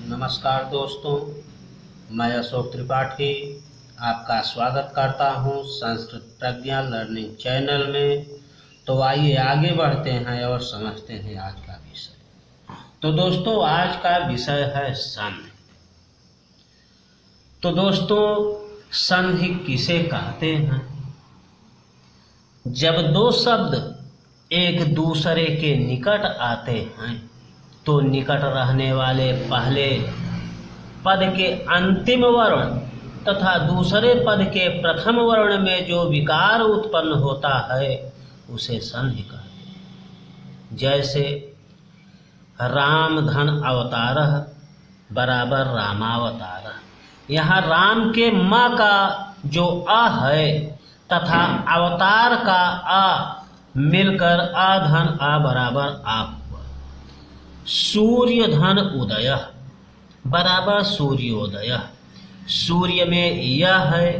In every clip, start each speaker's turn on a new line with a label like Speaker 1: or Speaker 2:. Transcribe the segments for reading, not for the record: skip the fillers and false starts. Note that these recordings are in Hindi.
Speaker 1: नमस्कार दोस्तों, मैं अशोक त्रिपाठी आपका स्वागत करता हूं संस्कृत प्रज्ञा लर्निंग चैनल में। तो आइए आगे बढ़ते हैं और समझते हैं आज का विषय। तो दोस्तों, आज का विषय है संधि। तो दोस्तों, संधि किसे कहते हैं? जब दो शब्द एक दूसरे के निकट आते हैं तो निकट रहने वाले पहले पद के अंतिम वर्ण तथा दूसरे पद के प्रथम वर्ण में जो विकार उत्पन्न होता है उसे संधि कहते हैं। जैसे राम धन अवतारः बराबर रामावतारः। यहाँ राम के म का जो अ है तथा अवतार का आ मिलकर आ धन आ बराबर आप। सूर्य धन उदय बराबर सूर्योदय। सूर्य में यह है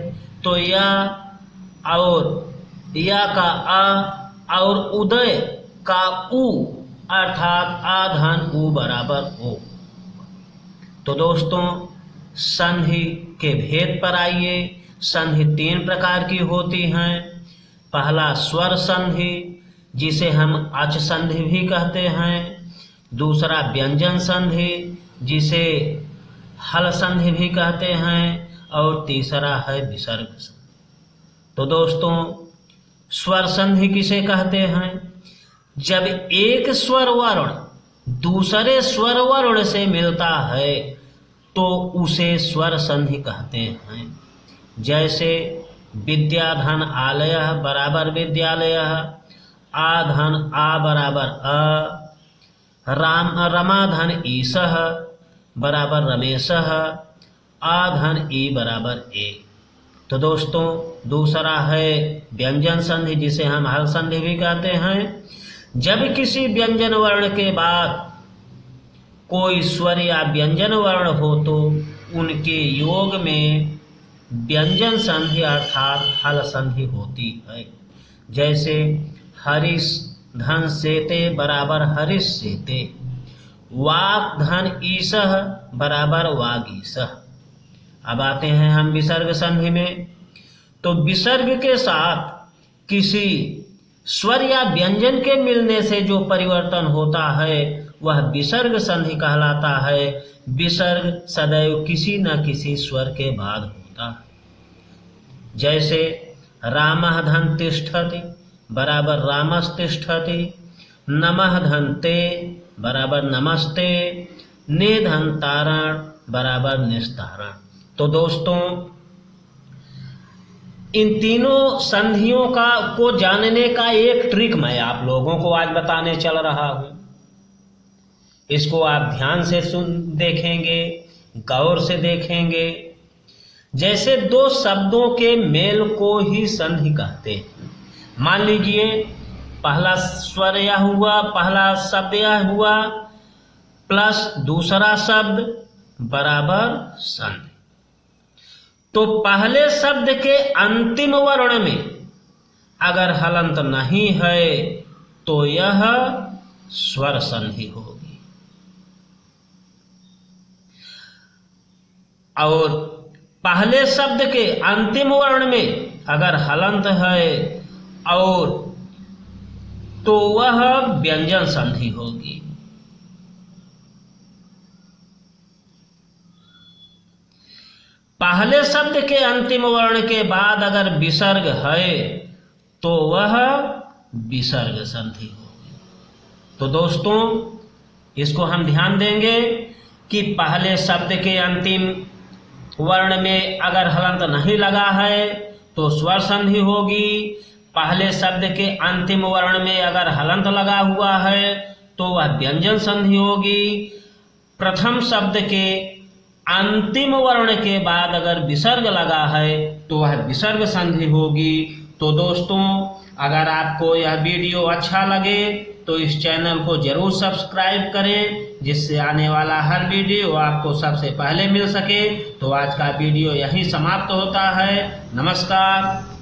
Speaker 1: तो यह और या का आ और उदय का उ अर्थात आ धन उ बराबर ओ। तो दोस्तों, संधि के भेद पर आइए। संधि तीन प्रकार की होती हैं। पहला स्वर संधि, जिसे हम अच संधि भी कहते हैं। दूसरा व्यंजन संधि, जिसे हल संधि भी कहते हैं। और तीसरा है विसर्ग संधि। तो दोस्तों, स्वर संधि किसे कहते हैं? जब एक स्वर वर्ण दूसरे स्वर वर्ण से मिलता है तो उसे स्वर संधि कहते हैं। जैसे विद्याधन आलयः बराबर विद्यालयः, आधन आ बराबर अ, रमाधन ईशः बराबर रमेशः, आधन ई बराबर ए। तो दोस्तों, दूसरा है व्यंजन संधि, जिसे हम हल संधि भी कहते हैं। जब किसी व्यंजन वर्ण के बाद कोई स्वर या व्यंजन वर्ण हो तो उनके योग में व्यंजन संधि अर्थात हल संधि होती है। जैसे हरीश धन सेते बराबर हरीश सेते, वाक धन ईशः बराबर वागीशः। अब आते हैं हम विसर्ग संधि में। तो विसर्ग के साथ किसी स्वर या व्यंजन के मिलने से जो परिवर्तन होता है वह विसर्ग संधि कहलाता है। विसर्ग सदैव किसी न किसी स्वर के बाद होता है। जैसे रामः धन तिष्ठति बराबर रामस्तिष्ठति, नमः धन ते बराबर नमस्ते, निधन तारण बराबर निस्तारण। तो दोस्तों, इन तीनों संधियों को जानने का एक ट्रिक मैं आप लोगों को आज बताने चल रहा हूं। इसको आप ध्यान से देखेंगे, गौर से देखेंगे। जैसे दो शब्दों के मेल को ही संधि कहते हैं। मान लीजिए पहला स्वर यह हुआ, पहला शब्द यह हुआ प्लस दूसरा शब्द बराबर संधि। तो पहले शब्द के अंतिम वर्ण में अगर हलंत नहीं है तो यह स्वर संधि होगी। और पहले शब्द के अंतिम वर्ण में अगर हलंत है और तो वह व्यंजन संधि होगी। पहले शब्द के अंतिम वर्ण के बाद अगर विसर्ग है तो वह विसर्ग संधि होगी। तो दोस्तों, इसको हम ध्यान देंगे कि पहले शब्द के अंतिम वर्ण में अगर हलंत नहीं लगा है तो स्वर संधि होगी। पहले शब्द के अंतिम वर्ण में अगर हलंत लगा हुआ है तो वह व्यंजन संधि होगी। प्रथम शब्द के अंतिम वर्ण के बाद अगर विसर्ग लगा है तो वह विसर्ग संधि होगी। तो दोस्तों, अगर आपको यह वीडियो अच्छा लगे तो इस चैनल को जरूर सब्सक्राइब करें, जिससे आने वाला हर वीडियो आपको सबसे पहले मिल सके। तो आज का वीडियो यहीं समाप्त होता है। नमस्कार।